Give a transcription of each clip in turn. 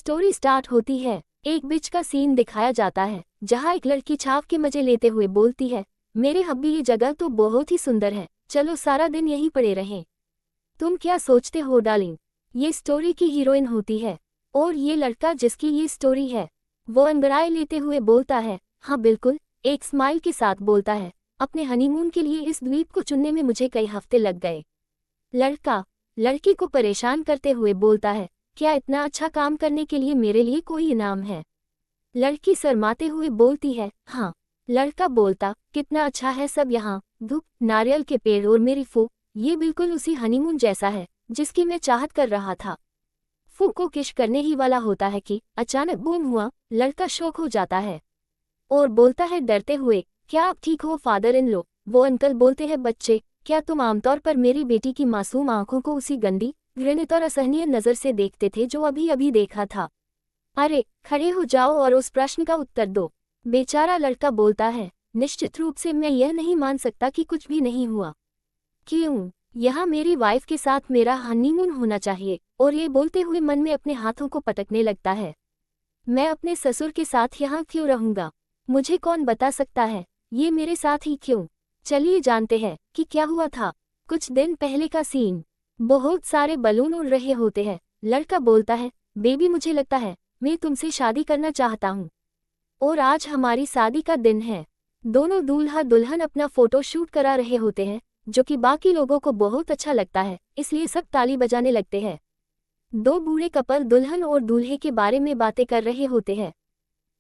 Story start होती है। एक बीच का सीन दिखाया जाता है जहाँ एक लड़की छाव के मजे लेते हुए बोलती है, मेरे हब्बी ये जगह तो बहुत ही सुंदर है, चलो सारा दिन यहीं पड़े रहें। तुम क्या सोचते हो डार्लिंग? ये स्टोरी की हीरोइन होती है और ये लड़का जिसकी ये स्टोरी है वो अंगड़ाई लेते हुए बोलता है, हाँ बिल्कुल, एक स्माइल के साथ बोलता है, अपने हनीमून के लिए इस द्वीप को चुनने में मुझे कई हफ्ते लग गए। लड़का लड़की को परेशान करते हुए बोलता है, क्या इतना अच्छा काम करने के लिए मेरे लिए कोई इनाम है? लड़की शर्माते हुए बोलती है, हाँ। लड़का बोलता, कितना अच्छा है सब यहाँ, धूप, नारियल के पेड़ और मेरी फू, ये बिल्कुल उसी हनीमून जैसा है जिसकी मैं चाहत कर रहा था। फू को किश करने ही वाला होता है कि अचानक बूम हुआ। लड़का शॉक हो जाता है और बोलता है डरते हुए, क्या आप ठीक हो फादर इन लो? वो अंकल बोलते हैं, बच्चे, क्या तुम आमतौर पर मेरी बेटी की मासूम आंखों को उसी गंदी, घृणित और असहनीय नज़र से देखते थे जो अभी अभी देखा था? अरे खड़े हो जाओ और उस प्रश्न का उत्तर दो। बेचारा लड़का बोलता है, निश्चित रूप से मैं यह नहीं मान सकता कि कुछ भी नहीं हुआ। क्यों? यहाँ मेरी वाइफ के साथ मेरा हनीमून होना चाहिए। और ये बोलते हुए मन में अपने हाथों को पटकने लगता है, मैं अपने ससुर के साथ यहाँ क्यों रहूँगा? मुझे कौन बता सकता है ये मेरे साथ ही क्यों? चलिए जानते हैं कि क्या हुआ था। कुछ दिन पहले का सीन। बहुत सारे बलून उड़ रहे होते हैं। लड़का बोलता है, बेबी मुझे लगता है मैं तुमसे शादी करना चाहता हूँ और आज हमारी शादी का दिन है। दोनों दूल्हा दुल्हन अपना फोटो शूट करा रहे होते हैं जो कि बाकी लोगों को बहुत अच्छा लगता है, इसलिए सब ताली बजाने लगते हैं। दो बूढ़े कपल दुल्हन और दूल्हे के बारे में बातें कर रहे होते हैं।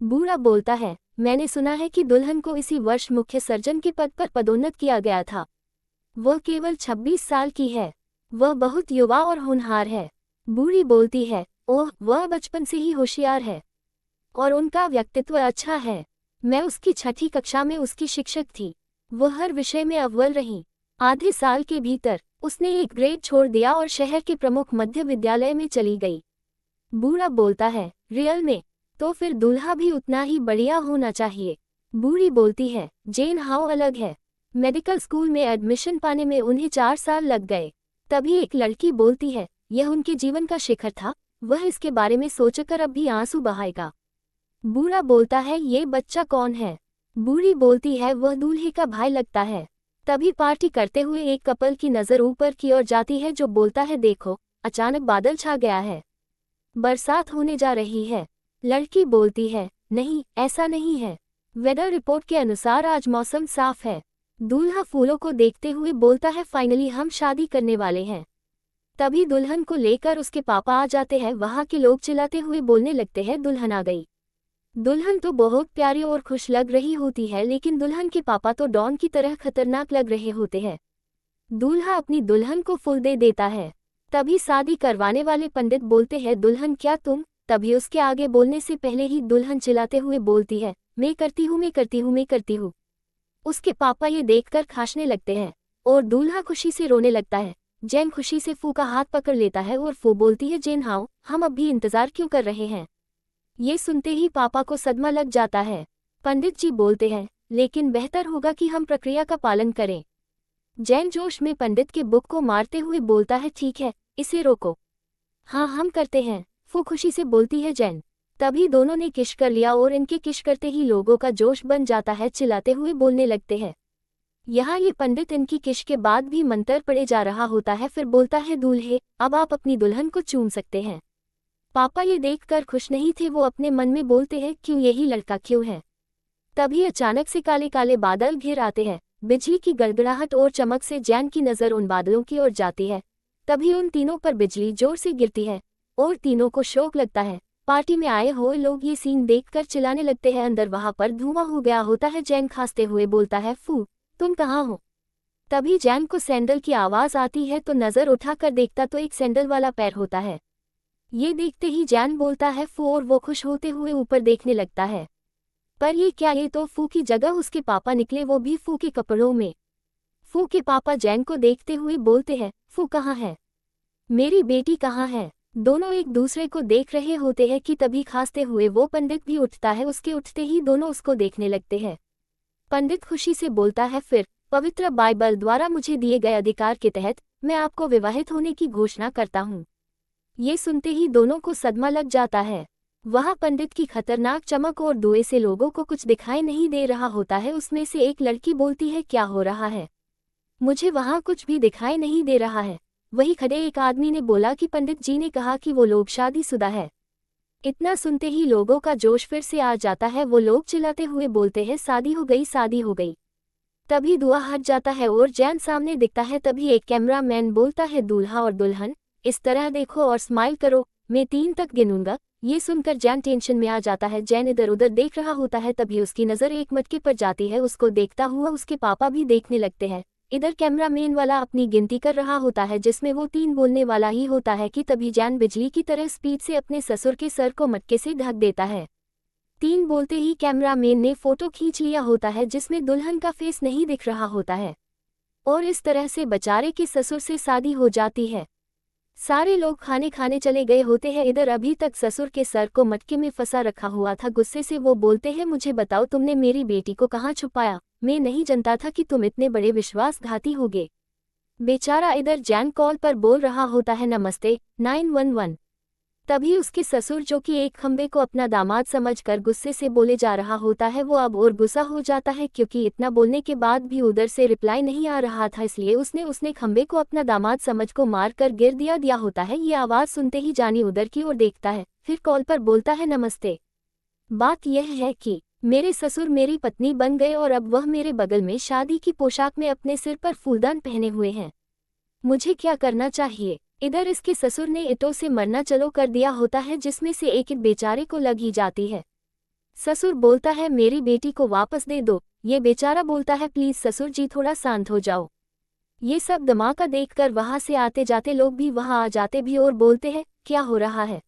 बूढ़ा बोलता है, मैंने सुना है कि दुल्हन को इसी वर्ष मुख्य सर्जन के पद पर पदोन्नत किया गया था। वह केवल 26 साल की है। वह बहुत युवा और होनहार है। बूढ़ी बोलती है, ओह वह बचपन से ही होशियार है और उनका व्यक्तित्व अच्छा है। मैं उसकी 6ठी कक्षा में उसकी शिक्षक थी। वह हर विषय में अव्वल रही। आधे साल के भीतर उसने एक ग्रेड छोड़ दिया और शहर के प्रमुख मध्य विद्यालय में चली गई। बूढ़ा बोलता है, रियल में? तो फिर दूल्हा भी उतना ही बढ़िया होना चाहिए। बूढ़ी बोलती है, जेन हाउ अलग है। मेडिकल स्कूल में एडमिशन पाने में उन्हें 4 साल लग गए। तभी एक लड़की बोलती है, यह उनके जीवन का शिखर था, वह इसके बारे में सोचकर अब भी आंसू बहाएगा। बूढ़ा बोलता है, ये बच्चा कौन है? बूढ़ी बोलती है, वह दूल्हे का भाई लगता है। तभी पार्टी करते हुए एक कपल की नज़र ऊपर की ओर जाती है जो बोलता है, देखो अचानक बादल छा गया है, बरसात होने जा रही है। लड़की बोलती है, नहीं ऐसा नहीं है, वेदर रिपोर्ट के अनुसार आज मौसम साफ है। दूल्हा फूलों को देखते हुए बोलता है, फाइनली हम शादी करने वाले हैं। तभी दुल्हन को लेकर उसके पापा आ जाते हैं। वहाँ के लोग चिल्लाते हुए बोलने लगते हैं, दुल्हन आ गई। दुल्हन तो बहुत प्यारी और खुश लग रही होती है, लेकिन दुल्हन के पापा तो डॉन की तरह खतरनाक लग रहे होते हैं। दूल्हा अपनी दुल्हन को फूल दे देता है। तभी शादी करवाने वाले पंडित बोलते हैं, दुल्हन क्या तुम? तभी उसके आगे बोलने से पहले ही दुल्हन चिल्लाते हुए बोलती है, मैं करती हूँ, मैं करती हूँ, मैं करती हूँ। उसके पापा ये देखकर खांसने लगते हैं और दूल्हा खुशी से रोने लगता है। जैन खुशी से फू का हाथ पकड़ लेता है और फू बोलती है, जेन हाउ, हम अब भी इंतजार क्यों कर रहे हैं? ये सुनते ही पापा को सदमा लग जाता है। पंडित जी बोलते हैं, लेकिन बेहतर होगा कि हम प्रक्रिया का पालन करें। जैन जोश में पंडित के बुक को मारते हुए बोलता है, ठीक है, इसे रोको। हाँ हम करते हैं, फू खुशी से बोलती है जैन। तभी दोनों ने किश कर लिया और इनके किश करते ही लोगों का जोश बन जाता है, चिल्लाते हुए बोलने लगते हैं। यहाँ ये पंडित इनकी किश के बाद भी मंतर पड़े जा रहा होता है। फिर बोलता है, दूल्हे अब आप अपनी दुल्हन को चूम सकते हैं। पापा ये देखकर खुश नहीं थे। वो अपने मन में बोलते हैं, क्यों, यही लड़का क्यों है? तभी अचानक से काले काले बादल घिर आते हैं। बिजली की गड़गड़ाहट और चमक से जैन की नज़र उन बादलों की ओर जाती है। तभी उन तीनों पर बिजली जोर से गिरती है और तीनों को शौक लगता है। पार्टी में आए हुए लोग ये सीन देखकर चिल्लाने लगते हैं। अंदर वहां पर धुआं हो गया होता है। जैन खांसते हुए बोलता है, फू तुम कहाँ हो? तभी जैन को सैंडल की आवाज़ आती है तो नज़र उठाकर देखता तो एक सैंडल वाला पैर होता है। ये देखते ही जैन बोलता है, फू, और वो खुश होते हुए ऊपर देखने लगता है। पर ये क्या, ये तो फू की जगह उसके पापा निकले, वो भी फू के कपड़ों में। फू के पापा जैन को देखते हुए बोलते हैं, फू कहाँ है? मेरी बेटी कहाँ है? दोनों एक दूसरे को देख रहे होते हैं कि तभी खांसते हुए वो पंडित भी उठता है। उसके उठते ही दोनों उसको देखने लगते हैं। पंडित खुशी से बोलता है, फिर पवित्र बाइबल द्वारा मुझे दिए गए अधिकार के तहत मैं आपको विवाहित होने की घोषणा करता हूँ। ये सुनते ही दोनों को सदमा लग जाता है। वहाँ पंडित की खतरनाक चमक और धुएं से लोगों को कुछ दिखाई नहीं दे रहा होता है। उसमें से एक लड़की बोलती है, क्या हो रहा है? मुझे वहाँ कुछ भी दिखाई नहीं दे रहा है। वही खड़े एक आदमी ने बोला कि पंडित जी ने कहा कि वो लोग शादीशुदा है। इतना सुनते ही लोगों का जोश फिर से आ जाता है। वो लोग चिल्लाते हुए बोलते हैं, शादी हो गई, शादी हो गई। तभी धुआं हट जाता है और जैन सामने दिखता है। तभी एक कैमरामैन बोलता है, दूल्हा और दुल्हन इस तरह देखो और स्माइल करो, मैं 3 तक गिनूंगा। ये सुनकर जैन टेंशन में आ जाता है। जैन इधर उधर देख रहा होता है। तभी उसकी नज़र एक मटके पर जाती है। उसको देखता हुआ उसके पापा भी देखने लगते हैं। इधर कैमरामैन वाला अपनी गिनती कर रहा होता है जिसमें वो 3 बोलने वाला ही होता है कि तभी जैन बिजली की तरह स्पीड से अपने ससुर के सर को मटके से ढक देता है। 3 बोलते ही कैमरामैन ने फोटो खींच लिया होता है जिसमें दुल्हन का फेस नहीं दिख रहा होता है और इस तरह से बेचारे के ससुर से शादी हो जाती है। सारे लोग खाने खाने चले गए होते हैं। इधर अभी तक ससुर के सर को मटके में फंसा रखा हुआ था। गुस्से से वो बोलते हैं, मुझे बताओ तुमने मेरी बेटी को कहाँ छुपाया? मैं नहीं जानता था कि तुम इतने बड़े विश्वासघाती होगे। बेचारा इधर जैन कॉल पर बोल रहा होता है, नमस्ते 911। तभी उसके ससुर जो कि एक खंबे को अपना दामाद समझकर गुस्से से बोले जा रहा होता है, वो अब और गुस्सा हो जाता है क्योंकि इतना बोलने के बाद भी उधर से रिप्लाई नहीं आ रहा था। इसलिए उसने खंबे को अपना दामाद समझ को मार कर गिर दिया होता है। ये आवाज़ सुनते ही जानी उधर की ओर देखता है। फिर कॉल पर बोलता है, नमस्ते। बात यह है कि मेरे ससुर मेरी पत्नी बन गए और अब वह मेरे बगल में शादी की पोशाक में अपने सिर पर फूलदान पहने हुए हैं। मुझे क्या करना चाहिए? इधर इसके ससुर ने ईंटों से मरना चलो कर दिया होता है जिसमें से एक ईंट बेचारे को लग ही जाती है। ससुर बोलता है, मेरी बेटी को वापस दे दो। ये बेचारा बोलता है, प्लीज ससुर जी थोड़ा शांत हो जाओ। ये सब धमाका देखकर वहां से आते जाते लोग भी वहां आ जाते भी और बोलते हैं, क्या हो रहा है?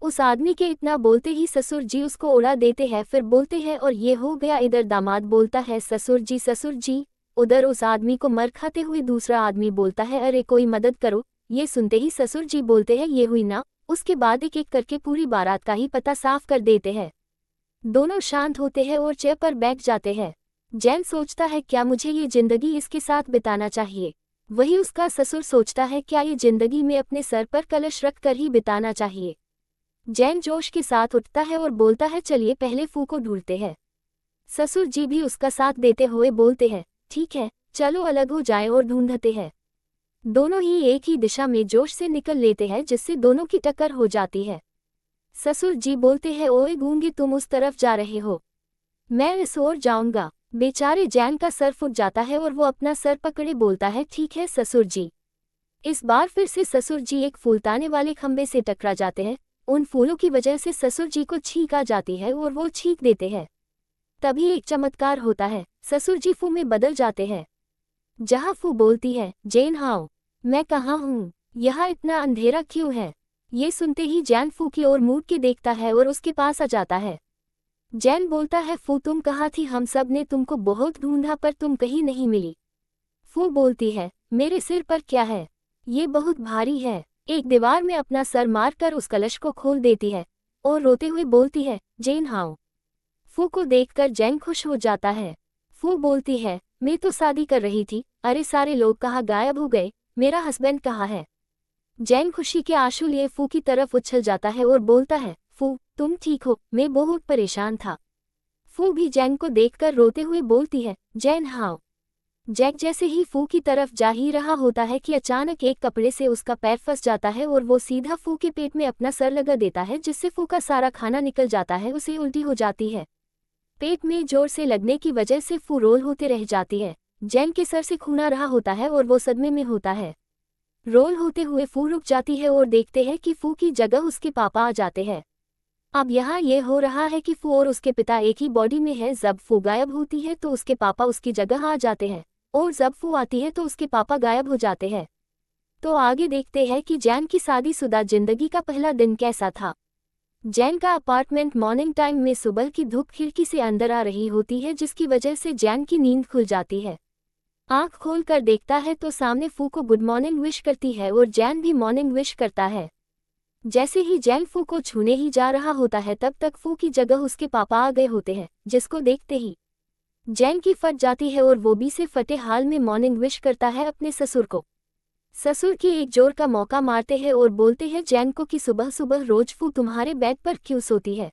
उस आदमी के इतना बोलते ही ससुर जी उसको उड़ा देते हैं। फिर बोलते हैं, और ये हो गया। इधर दामाद बोलता है, ससुर जी। उधर उस आदमी को मर खाते हुए दूसरा आदमी बोलता है, अरे कोई मदद करो। ये सुनते ही ससुर जी बोलते हैं, ये हुई ना। उसके बाद एक एक करके पूरी बारात का ही पता साफ कर देते हैं। दोनों शांत होते हैं और चेयर पर बैठ जाते हैं। जैन सोचता है, क्या मुझे ये जिंदगी इसके साथ बिताना चाहिए? वही उसका ससुर सोचता है, क्या ये जिंदगी में अपने सर पर कलश रख कर ही बिताना चाहिए? जैन जोश के साथ उठता है और बोलता है, चलिए पहले फू को ढूंढते हैं। ससुर जी भी उसका साथ देते हुए बोलते हैं, ठीक है चलो अलग हो जाएं और ढूंढते हैं। दोनों ही एक ही दिशा में जोश से निकल लेते हैं जिससे दोनों की टक्कर हो जाती है। ससुर जी बोलते हैं, ओए गूंगे, तुम उस तरफ जा रहे हो, मैं इस ओर जाऊंगा। बेचारे जैन का सर फूट जाता है और वो अपना सर पकड़े बोलता है, ठीक है ससुर जी। इस बार फिर से ससुर जी एक फूलताने वाले खंबे से टकरा जाते हैं। उन फूलों की वजह से ससुर जी को छींक आ जाती है और वो छींक देते हैं। तभी एक चमत्कार होता है, ससुर जी फू में बदल जाते हैं। जहाँ फू बोलती है, जैन हाउ, मैं कहाँ हूँ? यहाँ इतना अंधेरा क्यों है? ये सुनते ही जैन फू की ओर मुड़ के देखता है और उसके पास आ जाता है। जैन बोलता है, फू तुम कहाँ थी? हम सब ने तुमको बहुत ढूंढा पर तुम कहीं नहीं मिली। फू बोलती है, मेरे सिर पर क्या है? ये बहुत भारी है। एक दीवार में अपना सर मारकर उस कलश को खोल देती है और रोते हुए बोलती है, जैन हाउ। फू को देखकर जैन खुश हो जाता है। फू बोलती है, मैं तो शादी कर रही थी, अरे सारे लोग कहाँ गायब हो गए? मेरा हस्बैंड कहाँ है? जैन खुशी के आंसू लिए फू की तरफ उछल जाता है और बोलता है, फू तुम ठीक हो? मैं बहुत परेशान था। फू भी जैन को देखकर रोते हुए बोलती है, जैन हाउ। जैक जैसे ही फू की तरफ जा ही रहा होता है कि अचानक एक कपड़े से उसका पैर फंस जाता है और वो सीधा फू के पेट में अपना सर लगा देता है जिससे फू का सारा खाना निकल जाता है। उसे उल्टी हो जाती है। पेट में जोर से लगने की वजह से फू रोल होते रह जाती है। जैन के सर से खून आ रहा होता है और वो सदमे में होता है। रोल होते हुए फू रुक जाती है और देखते हैं कि फू की जगह उसके पापा आ जाते हैं। अब यहाँ ये हो रहा है कि फू और उसके पिता एक ही बॉडी में है। जब फू गायब होती है तो उसके पापा उसकी जगह आ जाते हैं और जब फू आती है तो उसके पापा गायब हो जाते हैं। तो आगे देखते हैं कि जैन की शादीशुदा जिंदगी का पहला दिन कैसा था। जैन का अपार्टमेंट मॉर्निंग टाइम में सुबह की धूप खिड़की से अंदर आ रही होती है जिसकी वजह से जैन की नींद खुल जाती है। आंख खोलकर देखता है तो सामने फू को गुड मॉर्निंग विश करती है और जैन भी मॉर्निंग विश करता है। जैसे ही जैन फू को छूने ही जा रहा होता है तब तक फू की जगह उसके पापा आ गए होते हैं, जिसको देखते ही जैन की फट जाती है और वो भी से फटे हाल में मॉर्निंग विश करता है अपने ससुर को। ससुर की एक जोर का मौका मारते हैं और बोलते हैं जैन को कि सुबह सुबह रोज फू तुम्हारे बेड पर क्यों सोती है।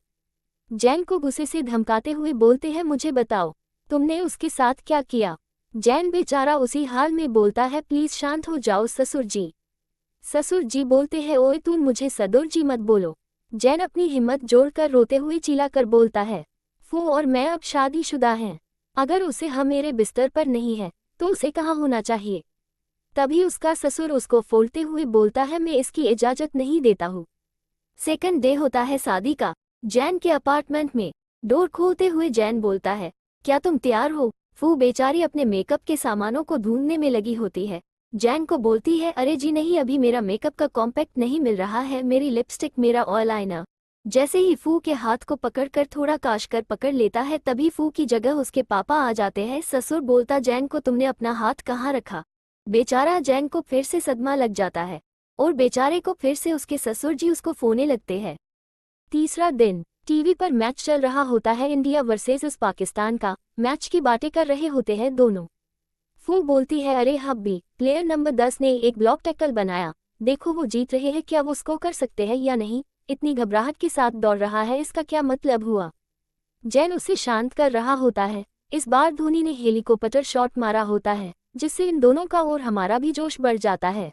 जैन को गुस्से से धमकाते हुए बोलते हैं मुझे बताओ, तुमने उसके साथ क्या किया। जैन बेचारा उसी हाल में बोलता है प्लीज शांत हो जाओ ससुर जी। ससुर जी बोलते हैं ओए तुम मुझे ससुर जी मत बोलो। जैन अपनी हिम्मत जोड़कर रोते हुए चिल्लाकर बोलता है फू और मैं अब शादीशुदा हैं। अगर उसे हम मेरे बिस्तर पर नहीं है तो उसे कहाँ होना चाहिए। तभी उसका ससुर उसको फोड़ते हुए बोलता है मैं इसकी इजाजत नहीं देता हूँ। सेकंड डे होता है शादी का। जैन के अपार्टमेंट में डोर खोलते हुए जैन बोलता है क्या तुम तैयार हो। फू बेचारी अपने मेकअप के सामानों को ढूंढने में लगी होती है। जैन को बोलती है अरे जी नहीं अभी मेरा मेकअप का कॉम्पैक्ट नहीं मिल रहा है, मेरी लिपस्टिक मेरा ऑयल आईना। जैसे ही फू के हाथ को पकड़कर थोड़ा काश कर पकड़ लेता है तभी फू की जगह उसके पापा आ जाते हैं। ससुर बोलता जैन को तुमने अपना हाथ कहाँ रखा। बेचारा जैन को फिर से सदमा लग जाता है और बेचारे को फिर से उसके ससुर जी उसको फोने लगते हैं। तीसरा दिन टीवी पर मैच चल रहा होता है इंडिया वर्सेस पाकिस्तान का। मैच की बातें कर रहे होते हैं दोनों। फू बोलती है अरे हब्बी प्लेयर नंबर 10 ने एक ब्लॉक टैकल बनाया, देखो वो जीत रहे हैं, क्या वो उसको कर सकते हैं या नहीं। इतनी घबराहट के साथ दौड़ रहा है, इसका क्या मतलब हुआ। जैन उसे शांत कर रहा होता है। इस बार धोनी ने हेलीकॉप्टर शॉट मारा होता है जिससे इन दोनों का और हमारा भी जोश बढ़ जाता है।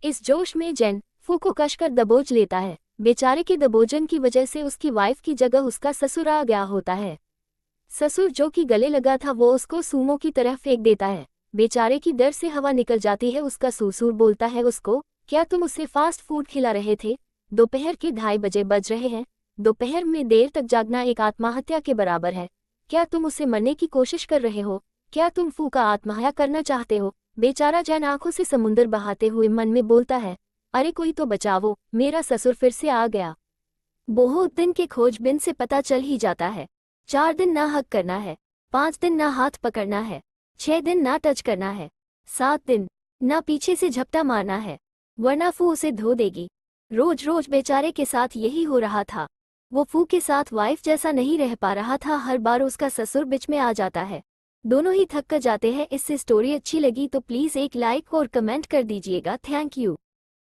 इस जोश में जैन फू को कसकर दबोच लेता है। बेचारे के दबोचन की वजह से उसकी वाइफ की जगह उसका ससुर आ गया होता है। ससुर जो कि गले लगा था वो उसको सूमों की तरह फेंक देता है। बेचारे की डर से हवा निकल जाती है। उसका ससुर बोलता है उसको क्या तुम उसे फास्ट फूड खिला रहे थे। दोपहर के 2:30 बजे बज रहे हैं। दोपहर में देर तक जागना एक आत्महत्या के बराबर है। क्या तुम उसे मरने की कोशिश कर रहे हो। क्या तुम फू का आत्महत्या करना चाहते हो। बेचारा जैन आंखों से समुंदर बहाते हुए मन में बोलता है अरे कोई तो बचाओ, मेरा ससुर फिर से आ गया। बहुत दिन के खोजबीन से पता चल ही जाता है 4 दिन ना हक करना है, 5 दिन ना हाथ पकड़ना है, 6 दिन ना टच करना है, 7 दिन ना पीछे से झपटा मारना है वरना फू उसे धो देगी। रोज रोज बेचारे के साथ यही हो रहा था। वो फू के साथ वाइफ जैसा नहीं रह पा रहा था, हर बार उसका ससुर बीच में आ जाता है। दोनों ही थक कर जाते हैं। इससे स्टोरी अच्छी लगी तो प्लीज़ एक लाइक और कमेंट कर दीजिएगा। Thank you.